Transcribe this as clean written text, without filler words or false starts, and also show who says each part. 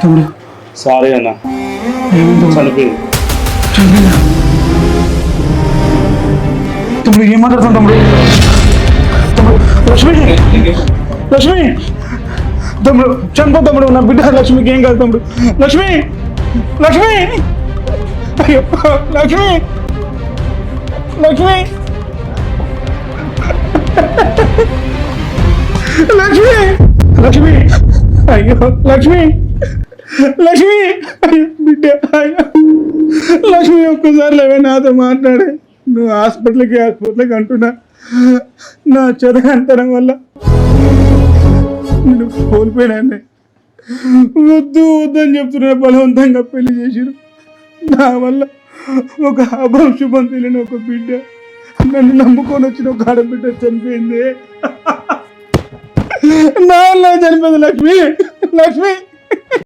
Speaker 1: తమ్ముడు
Speaker 2: సారీ అన్న, చనిపోయింది.
Speaker 1: తమ్ముడు ఏం మాట్లాడుతాం తమ్ముడు? తమ్ముడు లక్ష్మి, లక్ష్మి తమ్ముడు చనిపో తమ్ముడు, నా బిడ్డ లక్ష్మికి ఏం కాదు తమ్ముడు. లక్ష్మి, లక్ష్మి, అయ్యో లక్ష్మి, లక్ష్మి, లక్ష్మి, లక్ష్మి, అయ్యో లక్ష్మి, లక్ష్మి, అయ్యో బిడ్డ, అయ్యో లక్ష్మి ఒక్కసారి లేవే నాతో మాట్లాడే. నువ్వు హాస్పిటల్కి అంటున్నా, నా చదవంతరం వల్ల నేను కోల్పోయినాన్ని. వద్దు వద్దని చెప్తున్నా, బలవంతంగా పెళ్లి చేసిరు. నా వల్ల ఒక అభం శుభం తెలియని ఒక బిడ్డ, నన్ను నమ్ముకొని వచ్చిన ఒక ఆడబిడ్డ చనిపోయింది. నా వల్ల చనిపోయింది లక్ష్మి, లక్ష్మి.